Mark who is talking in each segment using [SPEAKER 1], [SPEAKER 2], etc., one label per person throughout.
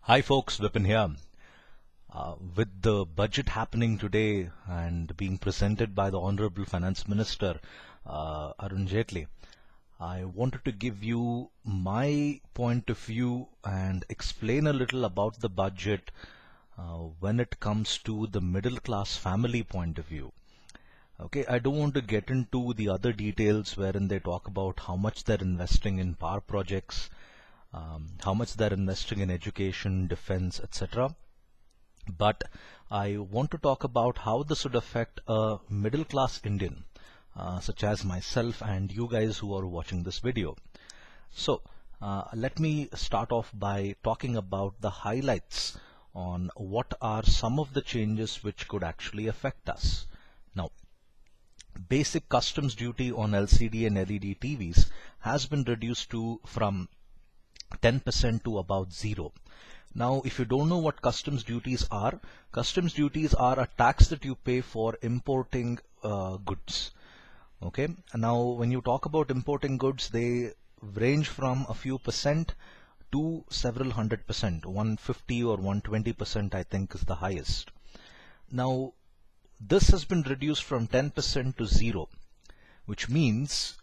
[SPEAKER 1] Hi folks, Vipin here. With the budget happening today and being presented by the Honorable Finance Minister Arun Jaitley, I wanted to give you my point of view and explain a little about the budget when it comes to the middle class family point of view. Okay, I don't want to get into the other details wherein they talk about how much they're investing in power projects, how much they're investing in education, defense, etc. But I want to talk about how this would affect a middle class Indian, such as myself and you guys who are watching this video. So let me start off by talking about the highlights on what are some of the changes which could actually affect us. Now, basic customs duty on LCD and LED TVs has been reduced from 10% to about 0. Now, if you don't know what customs duties are a tax that you pay for importing goods. Okay, now when you talk about importing goods, they range from a few percent to several 100%. 150 or 120% I think is the highest. Now, this has been reduced from 10% to 0, which means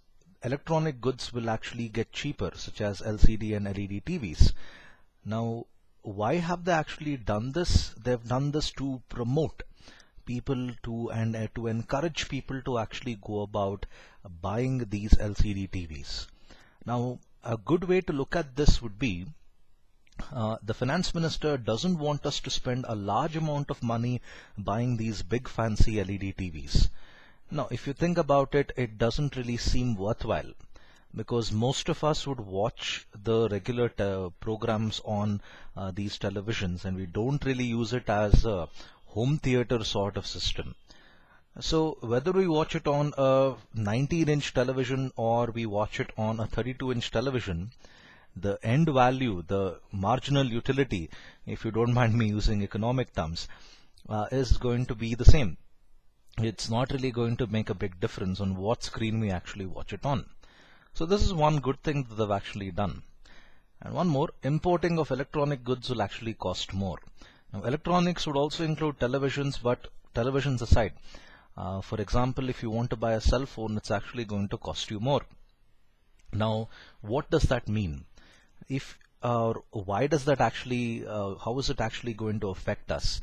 [SPEAKER 1] electronic goods will actually get cheaper, such as LCD and LED TVs. Now, why have they actually done this? They've done this to promote people to encourage people to actually go about buying these LCD TVs. Now, a good way to look at this would be the finance minister doesn't want us to spend a large amount of money buying these big fancy LED TVs. Now, if you think about it, it doesn't really seem worthwhile, because most of us would watch the regular programs on these televisions, and we don't really use it as a home theater sort of system. So whether we watch it on a 19-inch television or we watch it on a 32-inch television, the end value, the marginal utility, if you don't mind me using economic terms, is going to be the same. It's not really going to make a big difference on what screen we actually watch it on. So this is one good thing that they've actually done. And one more, importing of electronic goods will actually cost more. Now, electronics would also include televisions, but televisions aside, for example, if you want to buy a cell phone, it's actually going to cost you more. Now, what does that mean? Why does that actually, how is it actually going to affect us?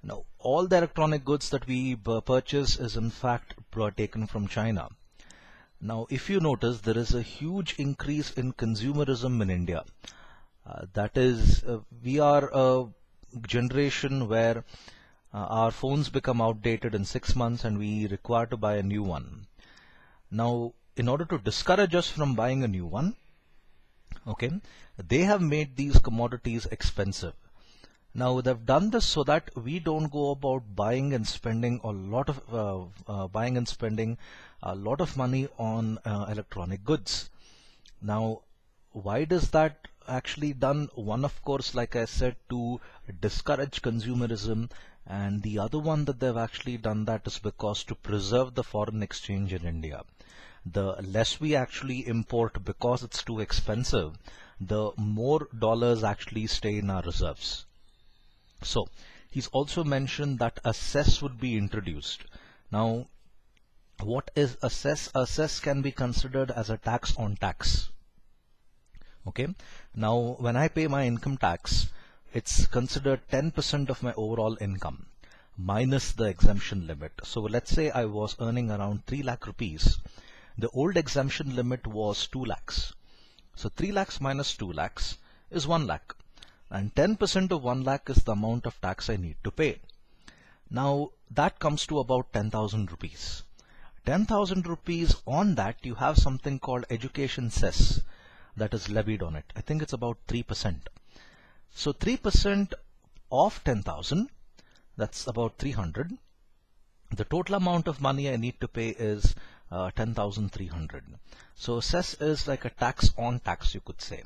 [SPEAKER 1] Now, all the electronic goods that we purchase is in fact taken from China. Now, if you notice, there is a huge increase in consumerism in India. That is, we are a generation where our phones become outdated in 6 months and we require to buy a new one. Now, in order to discourage us from buying a new one, okay, they have made these commodities expensive. Now, they've done this so that we don't go about buying and spending a lot of money on electronic goods. Now, why does that actually done? One, of course, like I said, to discourage consumerism, and the other one that they've actually done that is because to preserve the foreign exchange in India. The less we actually import because it's too expensive, the more dollars actually stay in our reserves. So he's also mentioned that a cess would be introduced. Now, what is a cess? A cess can be considered as a tax on tax. Okay. Now, when I pay my income tax, it's considered 10% of my overall income minus the exemption limit. So let's say I was earning around 3 lakh rupees. The old exemption limit was 2 lakhs. So 3 lakhs minus 2 lakhs is 1 lakh. And 10% of 1 lakh is the amount of tax I need to pay. Now, that comes to about 10,000 rupees. 10,000 rupees, on that you have something called education cess that is levied on it. I think it's about 3%. So 3% of 10,000, that's about 300. The total amount of money I need to pay is 10,300. So cess is like a tax on tax, you could say.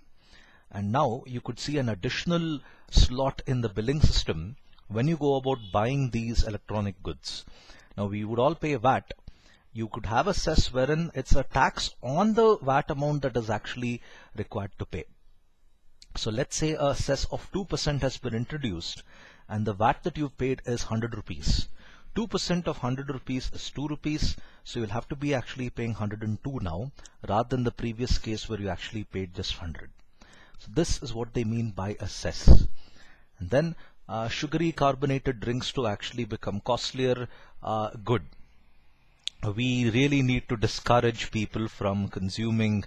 [SPEAKER 1] And now you could see an additional slot in the billing system when you go about buying these electronic goods. Now, we would all pay VAT. You could have a cess wherein it's a tax on the VAT amount that is actually required to pay. So let's say a cess of 2% has been introduced and the VAT that you've paid is 100 rupees. 2% of 100 rupees is 2 rupees, so you'll have to be actually paying 102 now, rather than the previous case where you actually paid just 100. So this is what they mean by a cess. And then sugary carbonated drinks to actually become costlier, good. We really need to discourage people from consuming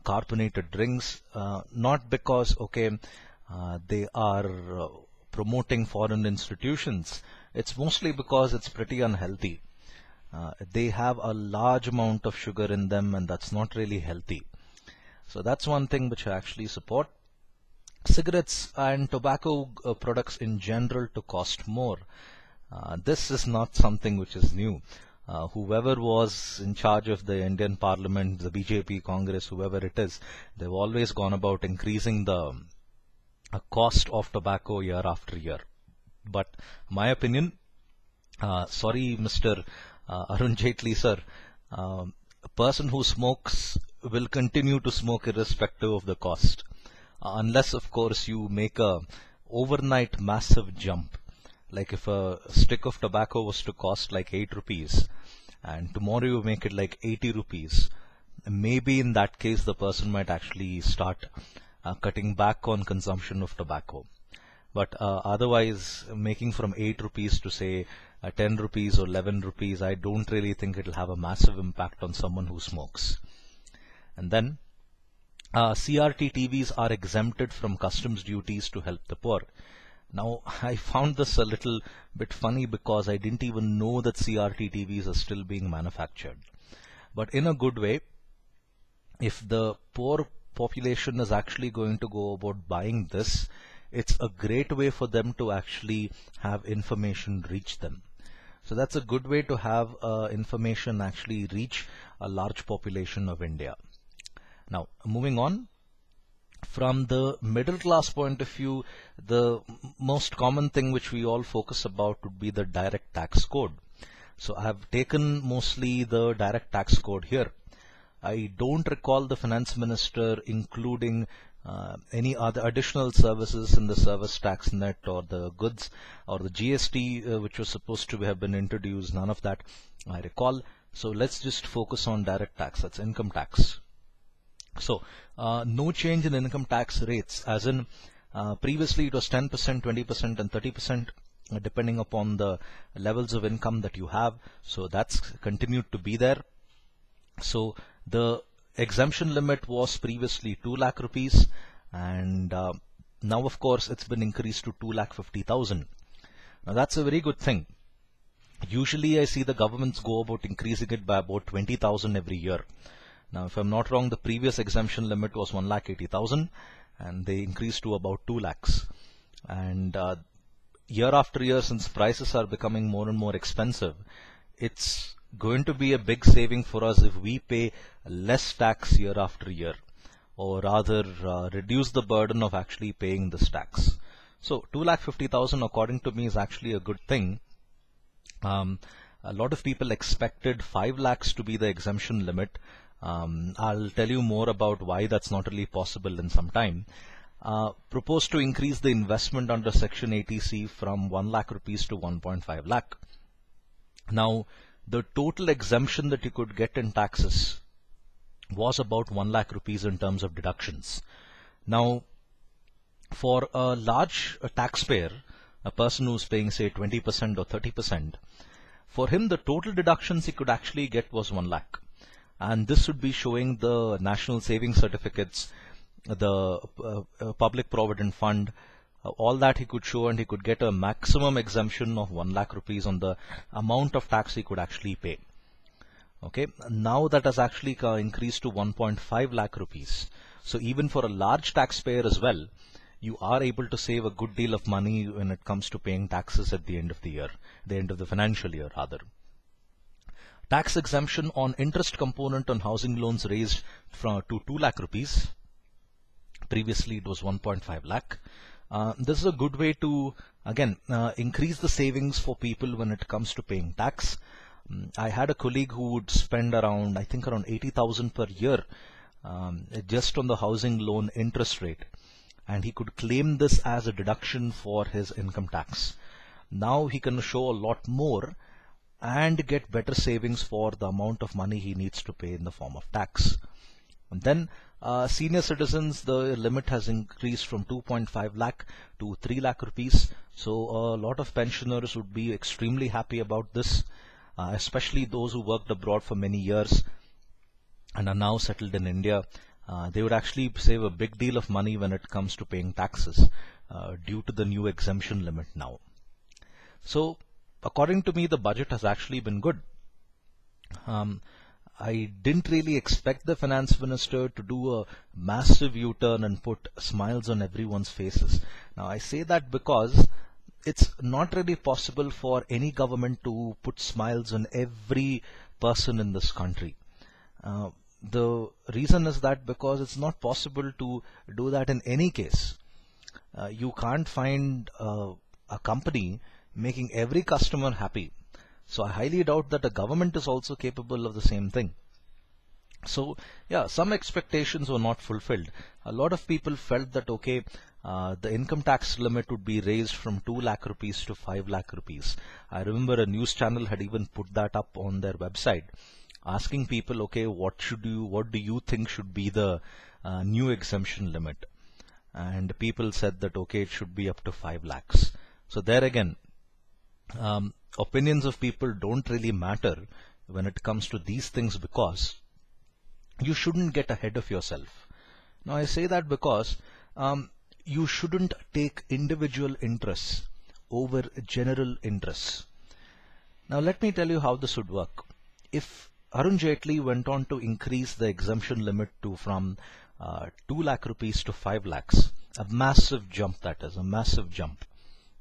[SPEAKER 1] carbonated drinks, not because they are promoting foreign institutions. It's mostly because it's pretty unhealthy. They have a large amount of sugar in them, and that's not really healthy. So that's one thing which I actually support. Cigarettes and tobacco products in general to cost more. This is not something which is new. Whoever was in charge of the Indian Parliament, the BJP, Congress, whoever it is, they've always gone about increasing the cost of tobacco year after year. But my opinion, sorry Mr. Arun Jaitley sir, a person who smokes will continue to smoke irrespective of the cost, unless of course you make a overnight massive jump. Like if a stick of tobacco was to cost like 8 rupees and tomorrow you make it like 80 rupees, maybe in that case the person might actually start cutting back on consumption of tobacco. But otherwise, making from 8 rupees to say 10 rupees or 11 rupees, I don't really think it will have a massive impact on someone who smokes. And then CRT TVs are exempted from customs duties to help the poor. Now, I found this a little bit funny because I didn't even know that CRT TVs are still being manufactured. But in a good way, if the poor population is actually going to go about buying this, it's a great way for them to actually have information reach them. So that's a good way to have information actually reach a large population of India. Now, moving on. From the middle class point of view, the most common thing which we all focus about would be the direct tax code. So I have taken mostly the direct tax code here. I don't recall the finance minister including any other additional services in the service tax net or the goods or the GST which was supposed to have been introduced. None of that I recall. So let's just focus on direct tax, that's income tax. So no change in income tax rates, as in previously it was 10%, 20% and 30% depending upon the levels of income that you have. So that's continued to be there. So the exemption limit was previously 2 lakh rupees and now of course it's been increased to 2,50,000. Now that's a very good thing. Usually I see the governments go about increasing it by about 20,000 every year. Now, if I'm not wrong, the previous exemption limit was 1,80,000 and they increased to about 2 lakhs. And year after year, since prices are becoming more and more expensive, it's going to be a big saving for us if we pay less tax year after year, or rather reduce the burden of actually paying this tax. So 2,50,000 according to me is actually a good thing. A lot of people expected 5 lakhs to be the exemption limit. I'll tell you more about why that's not really possible in some time. Proposed to increase the investment under Section 80C from 1 lakh rupees to 1.5 lakh. Now, the total exemption that you could get in taxes was about 1 lakh rupees in terms of deductions. Now, for a large taxpayer, a person who's paying say 20% or 30%, for him the total deductions he could actually get was 1 lakh. And this would be showing the national savings certificates, the public provident fund, all that he could show, and he could get a maximum exemption of 1 lakh rupees on the amount of tax he could actually pay. Okay, now that has actually increased to 1.5 lakh rupees. So even for a large taxpayer as well, you are able to save a good deal of money when it comes to paying taxes at the end of the year, the end of the financial year rather. Tax exemption on interest component on housing loans raised to 2 lakh rupees. Previously it was 1.5 lakh. This is a good way to again increase the savings for people when it comes to paying tax. I had a colleague who would spend around, I think around 80,000 per year just on the housing loan interest rate. and he could claim this as a deduction for his income tax. Now he can show a lot more and get better savings for the amount of money he needs to pay in the form of tax. And then senior citizens, the limit has increased from 2.5 lakh to 3 lakh rupees. So a lot of pensioners would be extremely happy about this, especially those who worked abroad for many years and are now settled in India. They would actually save a big deal of money when it comes to paying taxes due to the new exemption limit now. So according to me, the budget has actually been good. I didn't really expect the finance minister to do a massive U-turn and put smiles on everyone's faces. Now I say that because it's not really possible for any government to put smiles on every person in this country. The reason is that because it's not possible to do that in any case. You can't find a company making every customer happy. So I highly doubt that a government is also capable of the same thing. So yeah, some expectations were not fulfilled. A lot of people felt that okay, the income tax limit would be raised from 2 lakh rupees to 5 lakh rupees. I remember a news channel had even put that up on their website, asking people, okay, what do you think should be the new exemption limit? And people said that okay, it should be up to 5 lakhs. So there again, opinions of people don't really matter when it comes to these things, because you shouldn't get ahead of yourself. Now I say that because you shouldn't take individual interests over general interests. Now let me tell you how this would work. If Arun Jaitley went on to increase the exemption limit to from 2 lakh rupees to 5 lakhs, a massive jump, that is a massive jump.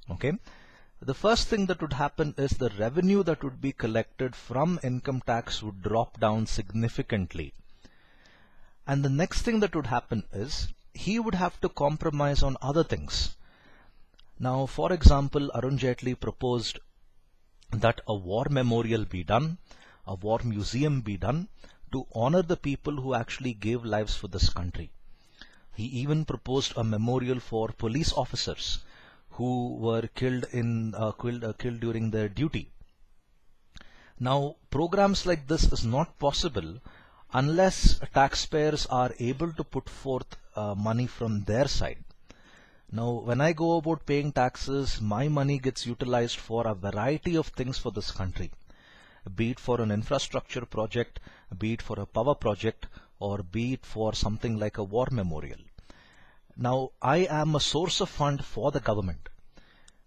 [SPEAKER 1] Okay. The first thing that would happen is the revenue that would be collected from income tax would drop down significantly. And the next thing that would happen is he would have to compromise on other things. Now, for example, Arun Jaitley proposed that a war memorial be done, a war museum be done to honor the people who actually gave lives for this country. He even proposed a memorial for police officers who were killed during their duty. Now, programs like this is not possible unless taxpayers are able to put forth money from their side. Now, when I go about paying taxes, my money gets utilized for a variety of things for this country, be it for an infrastructure project, be it for a power project, or be it for something like a war memorial. Now, I am a source of fund for the government.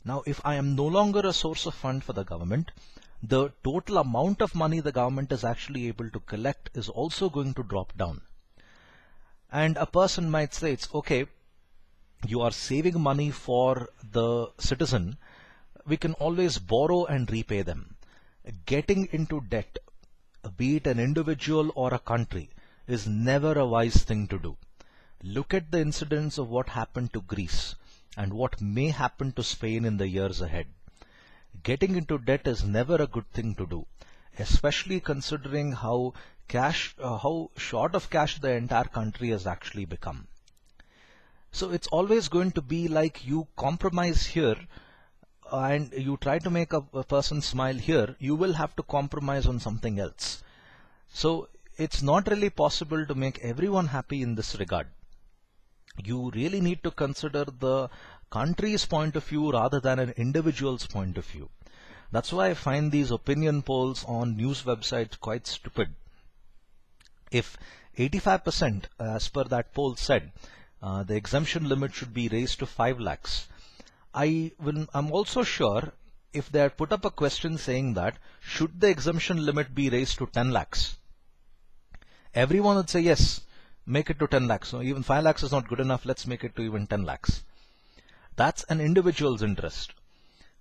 [SPEAKER 1] Now, if I am no longer a source of fund for the government, the total amount of money the government is actually able to collect is also going to drop down. And a person might say, it's okay, you are saving money for the citizen, we can always borrow and repay them. Getting into debt, be it an individual or a country, is never a wise thing to do. Look at the incidents of what happened to Greece and what may happen to Spain in the years ahead. Getting into debt is never a good thing to do, especially considering how short of cash the entire country has actually become. So it's always going to be like you compromise here and you try to make a person smile here, you will have to compromise on something else. So it's not really possible to make everyone happy in this regard. You really need to consider the country's point of view rather than an individual's point of view. That's why I find these opinion polls on news websites quite stupid. If 85%, as per that poll said, the exemption limit should be raised to 5 lakhs, I'm also sure if they had put up a question saying that, should the exemption limit be raised to 10 lakhs? Everyone would say yes, make it to 10 lakhs. So even 5 lakhs is not good enough, let's make it to even 10 lakhs. That's an individual's interest.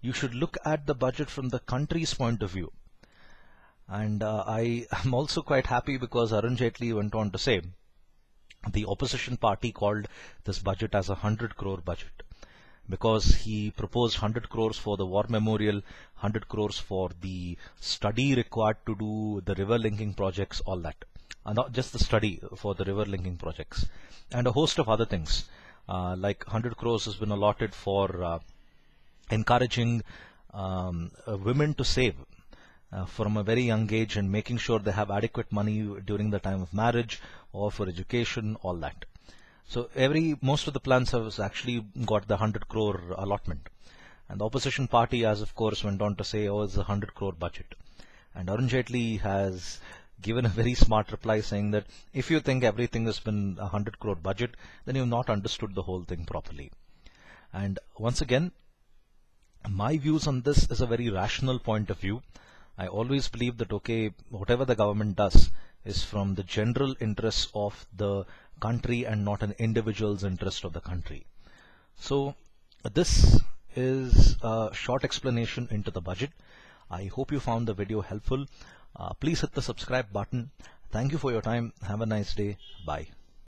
[SPEAKER 1] You should look at the budget from the country's point of view. And I am also quite happy because Arun Jaitley went on to say the opposition party called this budget as a 100 crore budget, because he proposed 100 crores for the war memorial, 100 crores for the study required to do the river linking projects, all that. Not just the study for the river linking projects, and a host of other things. like 100 crores has been allotted for encouraging women to save from a very young age and making sure they have adequate money during the time of marriage or for education, all that. So most of the plans have actually got the 100 crore allotment. And the opposition party has, of course, went on to say, oh, it's a 100 crore budget. And Arun Jaitley has given a very smart reply saying that if you think everything has been a 100 crore budget, then you've not understood the whole thing properly. And once again, my views on this is a very rational point of view. I always believe that, okay, whatever the government does is from the general interests of the country and not an individual's interest of the country. So this is a short explanation into the budget. I hope you found the video helpful. Please hit the subscribe button. Thank you for your time. Have a nice day. Bye.